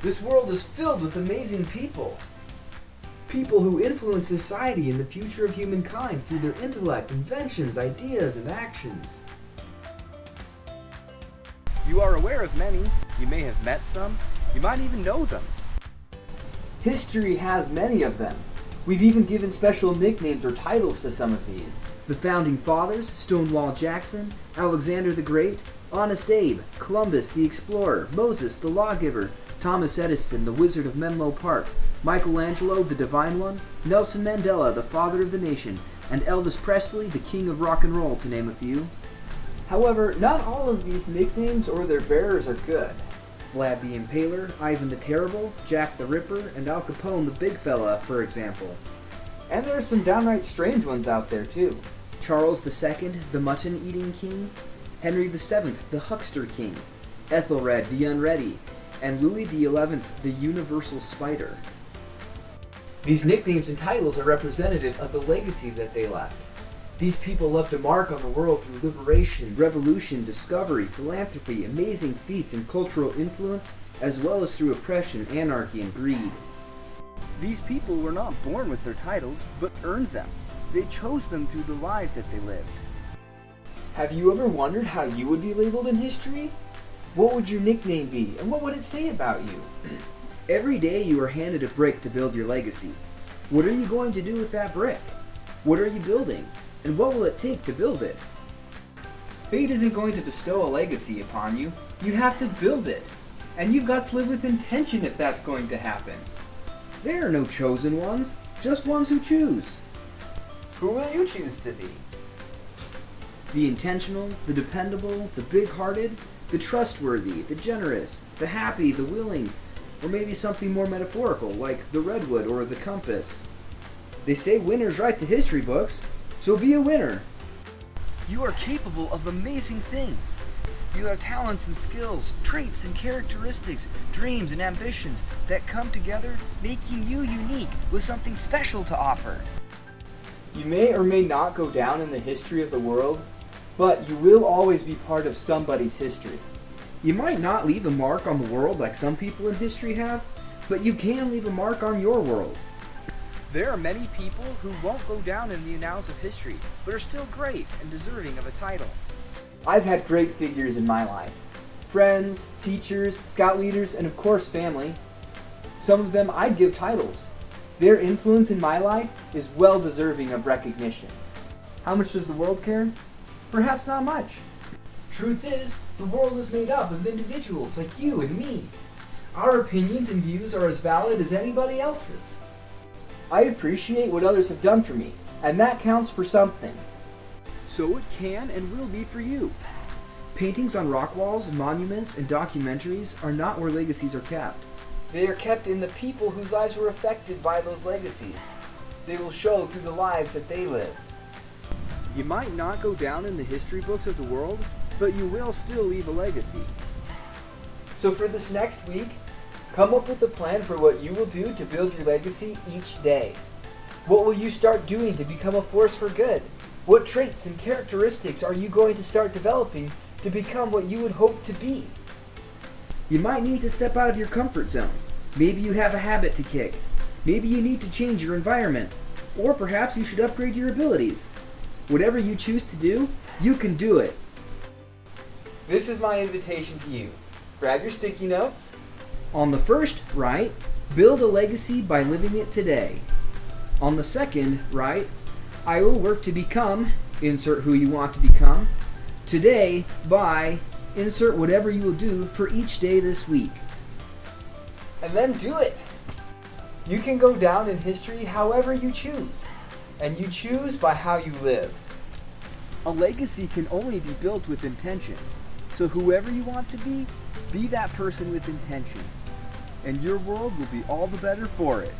This world is filled with amazing people. People who influence society and the future of humankind through their intellect, inventions, ideas, and actions. You are aware of many. You may have met some. You might even know them. History has many of them. We've even given special nicknames or titles to some of these. The Founding Fathers, Stonewall Jackson, Alexander the Great, Honest Abe, Columbus the Explorer, Moses the Lawgiver, Thomas Edison, the Wizard of Menlo Park, Michelangelo, the Divine One, Nelson Mandela, the Father of the Nation, and Elvis Presley, the King of Rock and Roll, to name a few. However, not all of these nicknames or their bearers are good. Vlad the Impaler, Ivan the Terrible, Jack the Ripper, and Al Capone the Big Fella, for example. And there are some downright strange ones out there, too. Charles II, the Mutton-Eating King, Henry VII, the Huckster King, Ethelred the Unready, and Louis XI, the Universal Spider. These nicknames and titles are representative of the legacy that they left. These people left a mark on the world through liberation, revolution, discovery, philanthropy, amazing feats, and cultural influence, as well as through oppression, anarchy, and greed. These people were not born with their titles, but earned them. They chose them through the lives that they lived. Have you ever wondered how you would be labeled in history? What would your nickname be, and what would it say about you? Every day you are handed a brick to build your legacy. What are you going to do with that brick? What are you building? And what will it take to build it? Fate isn't going to bestow a legacy upon you. You have to build it. And you've got to live with intention if that's going to happen. There are no chosen ones, just ones who choose. Who will you choose to be? The intentional, the dependable, the big-hearted, the trustworthy, the generous, the happy, the willing, or maybe something more metaphorical like the redwood or the compass. They say winners write the history books. So be a winner. You are capable of amazing things. You have talents and skills, traits and characteristics, dreams and ambitions that come together, making you unique with something special to offer. You may or may not go down in the history of the world, but you will always be part of somebody's history. You might not leave a mark on the world like some people in history have, but you can leave a mark on your world. There are many people who won't go down in the annals of history, but are still great and deserving of a title. I've had great figures in my life. Friends, teachers, scout leaders, and of course family. Some of them I'd give titles. Their influence in my life is well deserving of recognition. How much does the world care? Perhaps not much. Truth is, the world is made up of individuals like you and me. Our opinions and views are as valid as anybody else's. I appreciate what others have done for me, and that counts for something. So it can and will be for you. Paintings on rock walls, monuments, and documentaries are not where legacies are kept. They are kept in the people whose lives were affected by those legacies. They will show through the lives that they live. You might not go down in the history books of the world, but you will still leave a legacy. So for this next week, come up with a plan for what you will do to build your legacy each day. What will you start doing to become a force for good? What traits and characteristics are you going to start developing to become what you would hope to be? You might need to step out of your comfort zone. Maybe you have a habit to kick. Maybe you need to change your environment. Or perhaps you should upgrade your abilities. Whatever you choose to do, you can do it. This is my invitation to you. Grab your sticky notes. On the first, write, build a legacy by living it today. On the second, write, I will work to become, insert who you want to become, today by, insert whatever you will do for each day this week. And then do it. You can go down in history however you choose, and you choose by how you live. A legacy can only be built with intention. So whoever you want to be that person with intention. And your world will be all the better for it.